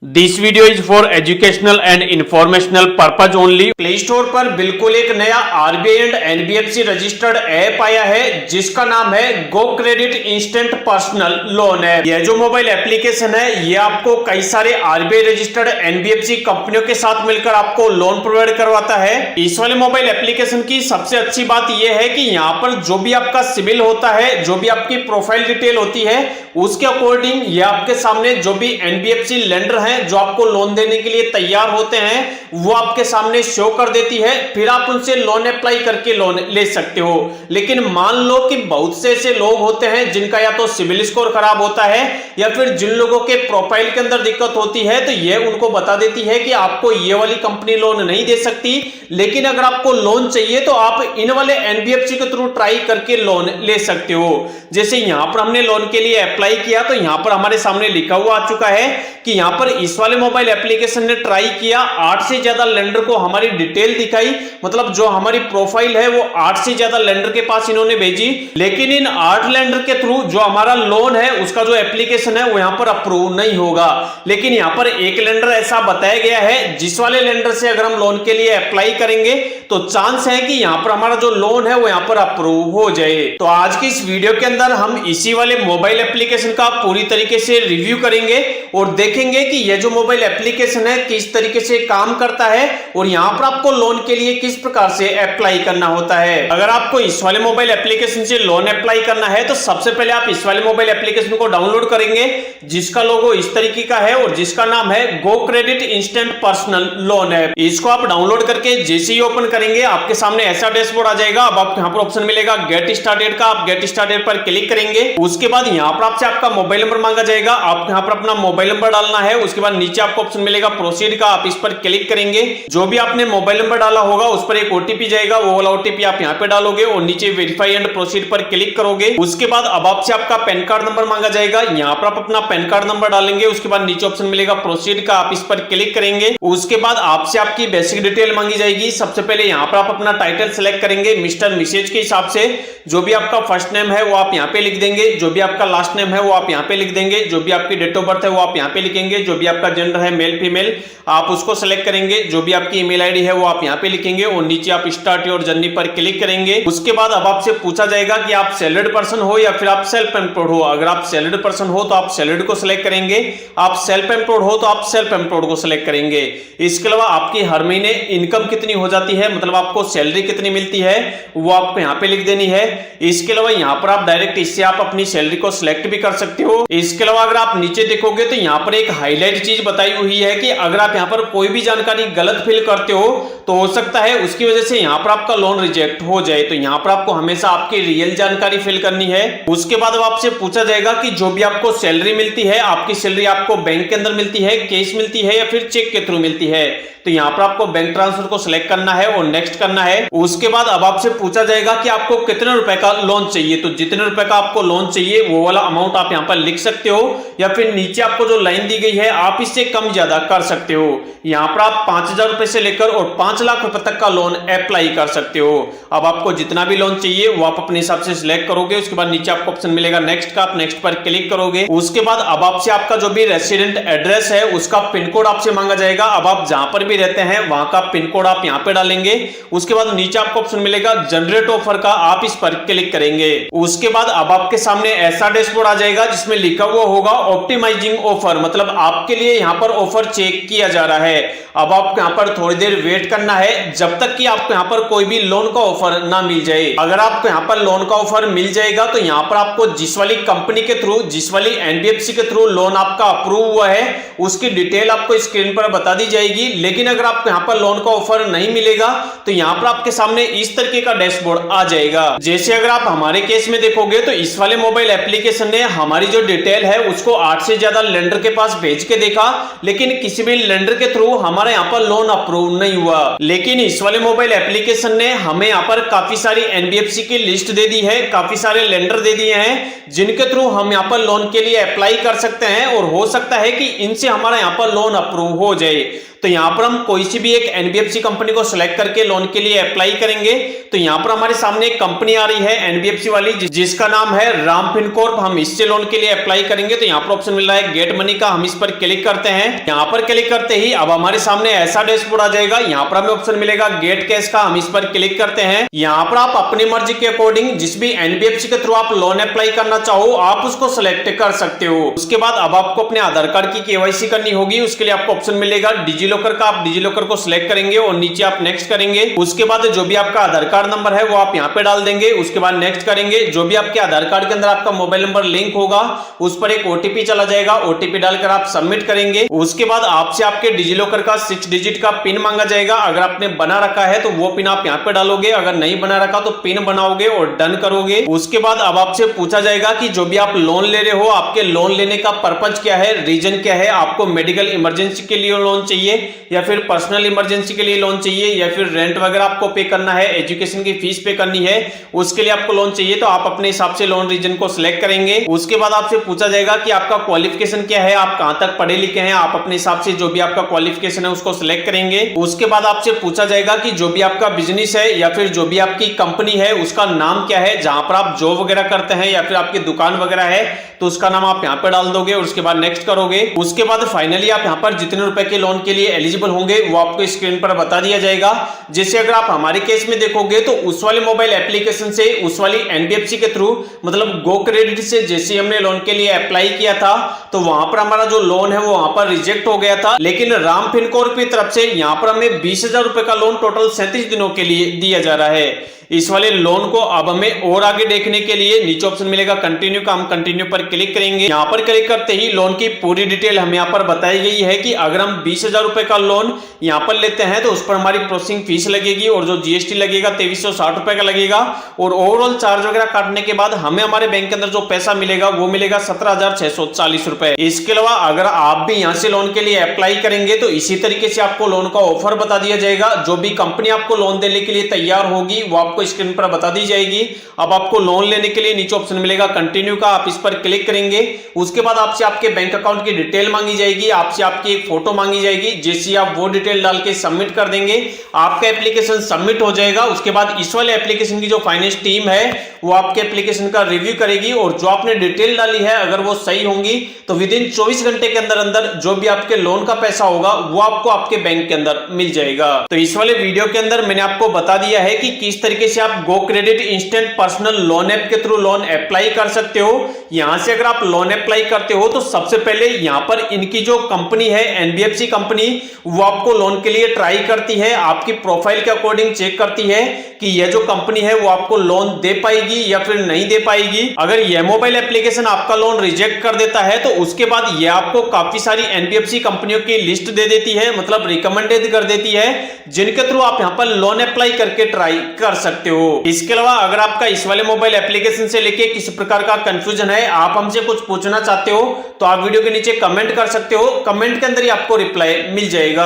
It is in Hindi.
This video is for educational and informational purpose only. Play store पर बिल्कुल एक नया RBI and NBFC registered app आया है जिसका नाम है Go Credit instant personal loan app. यह जो मोबाइल एप्लीकेशन है ये आपको कई सारे आरबीआई रजिस्टर्ड एनबीएफसी कंपनियों के साथ मिलकर आपको लोन प्रोवाइड करवाता है। इस वाले मोबाइल एप्लीकेशन की सबसे अच्छी बात यह है कि यहाँ पर जो भी आपका सिविल होता है, जो भी आपकी प्रोफाइल डिटेल होती है, उसके अकॉर्डिंग ये आपके सामने जो भी एनबीएफसी लेंडर है जो आपको लोन देने के लिए तैयार होते हैं वो आपके सामने शो कर देती है। फिर आप उनसे लोन अप्लाई करके लोन ले सकते हो। लेकिन मान लो कि बहुत से ऐसे लोग होते हैं जिनका या तो सिविल स्कोर खराब होता है या फिर जिन लोगों के प्रोफाइल के अंदर दिक्कत होती है, तो ये उनको बता देती है कि आपको ये वाली कंपनी लोन नहीं दे सकती, लेकिन अगर आपको लोन चाहिए तो आप इन वाले एनबीएफसी के थ्रू ट्राई करके लोन ले सकते हो। जैसे यहां पर हमने लोन के लिए अप्लाई किया तो यहां पर हमारे सामने लिखा हुआ आ चुका है कि यहां पर इस वाले मोबाइल एप्लीकेशन ने ट्राई किया, 8 से ज्यादा लेंडर को हमारी डिटेल दिखाई, मतलब जो हमारी प्रोफाइल है वो 8 से ज्यादा लेंडर के पास इन्होंने भेजी, लेकिन इन 8 लेंडर के थ्रू जो हमारा लोन है उसका जो एप्लीकेशन है वो यहां पर अप्रूव नहीं होगा। लेकिन यहां पर एक लेंडर ऐसा बताया गया है जिस वाले लेंडर से अगर हम लोन के लिए अप्लाई करेंगे तो चांस है कि यहां पर हमारा जो लोन है वो यहां पर अप्रूव हो जाए। तो आज की इस वीडियो के अंदर हम इसी वाले मोबाइल एप्लीकेशन का पूरी तरीके से रिव्यू करेंगे और देखेंगे कि यह जो मोबाइल एप्लीकेशन है किस तरीके से काम करता है और यहां पर आपको लोन के लिए किस प्रकार से अप्लाई करना होता है। अगर आपको इस वाले मोबाइल एप्लीकेशन से लोन अप्लाई करना है तो सबसे पहले आप इस वाले मोबाइल एप्लीकेशन को डाउनलोड करेंगे जिसका लोगो इस तरीके का है और जिसका नाम है Go Credit instant personal loan app. इसको आप डाउनलोड करके जैसे ही ओपन करेंगे आपके सामने ऐसा डैशबोर्ड आ जाएगा। अब आपको यहाँ पर ऑप्शन मिलेगा गेट स्टार्टेड का, आप गेट स्टार्टेड पर क्लिक करेंगे। उसके बाद यहाँ पर आपसे आपका मोबाइल नंबर मांगा जाएगा, आप यहाँ पर अपना मोबाइल नंबर डालना है। उसके बाद नीचे आपको ऑप्शन मिलेगा प्रोसीड का, आप इस पर क्लिक करेंगे। जो भी आपने मोबाइल नंबर डाला होगा उस पर एक ओटीपी जाएगा, वो वाला ओटीपी आप यहाँ पे डालोगे और नीचे वेरीफाई एंड प्रोसीड पर क्लिक करोगे। उसके बाद अब आपसे आपका पैन कार्ड नंबर मांगा जाएगा, यहाँ पर आप अपना पैन कार्ड नंबर डालेंगे। उसके बाद नीचे ऑप्शन मिलेगा प्रोसीड का, आप इस पर क्लिक करेंगे। उसके बाद आपसे आपकी बेसिक डिटेल मांगी जाएगी। सबसे पहले यहाँ पर आप अपना टाइटल सेलेक्ट करेंगे मिस्टर मिसेज के हिसाब से। जो भी आपका फर्स्ट नेम है वो आप यहाँ पे लिख देंगे, जो भी आपका लास्ट नेम है वो आप यहाँ पे लिख देंगे, जो भी आपकी डेट ऑफ बर्थ है वो आप यहाँ पे लिखेंगे, जो भी आपका जेंडर है मेल फीमेल आप उसको सेलेक्ट करेंगे, जो भी आपकी ईमेल आईडी है वो आप यहाँ पे लिखेंगे और नीचे आप स्टार्ट योर जर्नी पर क्लिक करेंगे। उसके बाद अब आपसे पूछा जाएगा कि आप सैलरीड पर्सन हो या फिर आप सेल्फ एम्प्लॉयड हो। अगर आप सैलरीड पर्सन हो तो आप सैलरीड को सिलेक्ट करेंगे, आप सेल्फ एम्प्लॉयड हो तो आप सेल्फ एम्प्लॉयड को सिलेक्ट करेंगे। इसके अलावा आपकी हर महीने इनकम कितनी हो जाती है, मतलब आपको सैलरी कितनी मिलती है वो आपको यहाँ पे लिख देनी है। इसके अलावा यहाँ पर आप डायरेक्ट इससे आप अपनी सैलरी को सिलेक्ट भी कर सकते हो। इसके अलावा अगर आप नीचे देखोगे तो यहाँ पर एक हाईलाइट चीज बताई हुई है कि अगर आप यहाँ पर कोई भी जानकारी गलत फिल करते हो तो हो सकता है उसकी वजह से यहाँ पर आपका लोन रिजेक्ट हो जाए। तो यहाँ पर आपको हमेशा आपकी रियल जानकारी फिल करनी है। उसके बाद अब आपसे पूछा जाएगा कि जो भी आपको सैलरी मिलती है, आपकी सैलरी आपको बैंक के अंदर मिलती है, कैश मिलती है या फिर चेक के थ्रू मिलती है। तो यहाँ पर आपको बैंक ट्रांसफर को सिलेक्ट करना है और नेक्स्ट करना है। उसके बाद अब आपसे पूछा जाएगा कि आपको कितने रुपए का लोन चाहिए, तो जितने रुपए का आपको लोन चाहिए वो वाला अमाउंट आप यहाँ पर लिख सकते हो या फिर नीचे आपको जो लाइन दी गई है आप इससे कम ज्यादा कर सकते हो। यहाँ पर आप 5,000 रुपए से लेकर और 5 लाख रुपए तक का लोन अप्लाई कर सकते हो। अब आपको जितना भी लोन चाहिए वो आप अपने हिसाब से सिलेक्ट करोगे। उसके बाद नीचे आपको ऑप्शन मिलेगा नेक्स्ट का, आप नेक्स्ट पर क्लिक करोगे। उसके बाद अब आपसे आपका जो भी रेसिडेंट एड्रेस है उसका पिन कोड आपसे मांगा जाएगा। अब आप जहां पर भी रहते हैं वहां का पिन कोड आप यहाँ पे डालेंगे। उसके बाद नीचे आपको ऑप्शन मिलेगा जनरेट ऑफर का, आप इस पर क्लिक करेंगे। उसके बाद अब आपके सामने ऐसा डैशबोर्ड आ जाएगा जिसमें लिखा हुआ होगा ऑप्टिमाइजिंग ऑफर, मतलब आपके लिए यहाँ पर ऑफर चेक किया जा रहा है। अब आपको यहाँ पर थोड़ी देर वेट करना है जब तक कि आपको यहाँ पर कोई भी लोन का ऑफर ना मिल जाए। अगर आपको यहाँ पर लोन का ऑफर मिल जाएगा तो यहाँ पर आपको जिस वाली कंपनी के थ्रू, जिस वाली एनबीएफसी के थ्रू लोन आपका अप्रूव हुआ है उसकी डिटेल आपको स्क्रीन पर बता दी जाएगी। लेकिन अगर आपको यहाँ पर लोन का ऑफर नहीं मिलेगा तो यहाँ पर आपके सामने इस तरीके का डैशबोर्ड आ जाएगा। जैसे अगर आप हमारे केस में देखोगे तो इस वाले मोबाइल एप्लीकेशन ने हमारी जो डिटेल है उसको 8 से ज्यादा लेंडर के पास भेज के देखा, लेकिन किसी भी लेंडर के थ्रू हमारा यहाँ पर लोन अप्रूव नहीं हुआ। लेकिन इस वाले मोबाइल एप्लीकेशन ने हमें यहाँ पर काफी सारी एनबीएफसी की लिस्ट दे दी है, काफी सारे लेंडर दे दिए हैं जिनके थ्रू हम यहाँ पर लोन के लिए अप्लाई कर सकते हैं और हो सकता है कि इनसे हमारा यहाँ पर लोन अप्रूव हो जाए। तो यहाँ पर हम कोई सी भी एक एनबीएफसी कंपनी को सिलेक्ट करके लोन के लिए अप्लाई करेंगे। तो यहाँ पर हमारे सामने एक कंपनी आ रही है एनबीएफसी वाली जिसका नाम है राम फिनकॉर्प। हम इससे लोन के लिए अप्लाई करेंगे। तो यहाँ पर ऑप्शन मिल रहा है गेट मनी का, हम इस पर क्लिक करते हैं। यहाँ पर क्लिक करते ही अब हमारे सामने ऐसा डैशबोर्ड आ जाएगा। यहाँ पर हमें ऑप्शन मिलेगा गेट कैश का, हम इस पर क्लिक करते हैं। यहाँ पर आप अपनी मर्जी के अकॉर्डिंग जिस भी एनबीएफसी के थ्रू आप लोन अप्लाई करना चाहो आप उसको सिलेक्ट कर सकते हो। उसके बाद अब आपको अपने आधार कार्ड की केवाईसी करनी होगी। उसके लिए आपको ऑप्शन मिलेगा डिजी लॉकर का, आप डिजी लॉकर को सिलेक्ट करेंगे और नीचे आप नेक्स्ट करेंगे। उसके बाद जो भी आपका आधार कार्ड नंबर है वो आप यहाँ पे डाल देंगे। उसके बाद नेक्स्ट करेंगे। जो भी आपके आधार कार्ड के अंदर आपका मोबाइल नंबर लिंक होगा उस पर एक ओटीपी चला जाएगा, ओटीपी डालकर आप सबमिट करेंगे। उसके बाद आपसे आपके डिजी लॉकर का 6 डिजिट का पिन मांगा जाएगा। अगर आपने बना रखा है तो वो पिन आप यहाँ पे डालोगे, अगर नहीं बना रखा तो पिन बनाओगे और डन करोगे। उसके बाद अब आपसे पूछा जाएगा कि जो भी आप लोन ले रहे हो आपके लोन लेने का पर्पज क्या है, रीजन क्या है, आपको मेडिकल इमरजेंसी के लिए लोन चाहिए या फिर पर्सनल इमरजेंसी के लिए लोन चाहिए या फिर रेंट वगैरह आपको पे करना है, एजुकेशन की फीस पे करनी है, उसके लिए आपको लोन चाहिए। तो आप अपने हिसाब से लोन रीजन को सिलेक्ट करेंगे। उसके बाद आपसे पूछा जाएगा कि आपका क्वालिफिकेशन क्या है, आप कहां तक पढ़े लिखे हैं। आप अपने हिसाब से जो भी आपका क्वालिफिकेशन है उसको सिलेक्ट करेंगे। उसके बाद आपसे पूछा जाएगा कि जो भी आपका बिजनेस है या फिर जो भी आपकी कंपनी है उसका नाम क्या है, जहां पर आप जॉब वगैरह करते हैं या फिर आपकी दुकान वगैरह है तो उसका नाम आप यहाँ पे डाल दोगे और उसके बाद नेक्स्ट करोगे। उसके बाद फाइनली आप यहाँ पर जितने रुपए के लोन के लिए एलिजिबल होंगे वो आपको स्क्रीन पर बता दिया जाएगा। जैसे अगर आप हमारे केस में देखोगे तो उस वाले मोबाइल एप्लीकेशन से उस वाली एनबीएफसी के थ्रू मतलब गो क्रेडिट से जैसे हमने लोन के लिए अप्लाई किया था तो वहां पर हमारा जो लोन है वो वहां पर रिजेक्ट हो गया था। लेकिन राम फिनकॉर्प की तरफ से यहाँ पर हमें 20,000 रुपए का लोन टोटल 37 दिनों के लिए दिया जा रहा है। इस वाले लोन को अब हमें और आगे देखने के लिए नीचे ऑप्शन मिलेगा कंटिन्यू का, हम कंटिन्यू पर क्लिक करेंगे। यहाँ पर क्लिक करते ही लोन की पूरी डिटेल हमें यहाँ पर बताई गई है कि अगर हम 20,000 रुपए का लोन यहाँ पर लेते हैं तो उस पर हमारी प्रोसेसिंग फीस लगेगी और जो जीएसटी लगेगा 2360 रुपए का लगेगा और ओवरऑल चार्ज वगैरह काटने के बाद हमें हमारे बैंक के अंदर जो पैसा मिलेगा वो मिलेगा 17,640 रुपए। इसके अलावा अगर आप भी यहाँ से लोन के लिए अप्लाई करेंगे तो इसी तरीके से आपको लोन का ऑफर बता दिया जाएगा। जो भी कंपनी आपको लोन देने के लिए तैयार होगी वो आपको स्क्रीन पर बता दी जाएगी। अब आपको लोन लेने के लिए नीचे ऑप्शन मिलेगा कंटिन्यू का, आप इस पर क्लिक करेंगे। उसके बाद आपसे आपके बैंक अकाउंट की डिटेल मांगी जाएगी, आपसे आपकी एक फोटो मांगी जाएगी। जैसे आप वो डिटेल डाल के सबमिट कर देंगे आपका एप्लीकेशन सबमिट हो जाएगा। उसके बाद इस वाले एप्लीकेशन की जो फाइनेंस टीम है वो आपके एप्लीकेशन का रिव्यू करेगी और जो आपने डिटेल डाली है अगर वो सही होंगी तो विद इन 24 घंटे के अंदर अंदर जो भी आपके लोन का पैसा होगा वो आपको आपके बैंक के अंदर मिल जाएगा। तो इस वाले वीडियो के अंदर मैंने आपको बता दिया है कि किस तरीके से आप Go Credit instant personal loan app के थ्रू लोन अप्लाई कर सकते हो। यहां से अगर आप लोन अप्लाई करते हो तो सबसे पहले यहां पर इनकी जो कंपनी है एनबीएफसी कंपनी वो आपको लोन के लिए ट्राई करती है, आपकी प्रोफाइल के अकॉर्डिंग चेक करती है कि यह जो कंपनी है वो आपको लोन दे पाएगी या फिर नहीं दे पाएगी। अगर यह मोबाइल एप्लीकेशन आपका लोन रिजेक्ट कर देता है तो उसके बाद यह आपको काफी सारी एनबीएफसी कंपनियों की लिस्ट दे देती है, मतलब रिकमेंडेड कर देती है जिनके थ्रू आप यहां पर लोन अप्लाई करके ट्राई कर सकते हो। इसके अलावा अगर आपका इस वाले मोबाइल एप्लीकेशन से लेके किसी प्रकार का कंफ्यूजन है, आप हमसे कुछ पूछना चाहते हो तो आप वीडियो के नीचे कमेंट कर सकते हो, कमेंट के अंदर ही आपको रिप्लाई मिल जाएगा।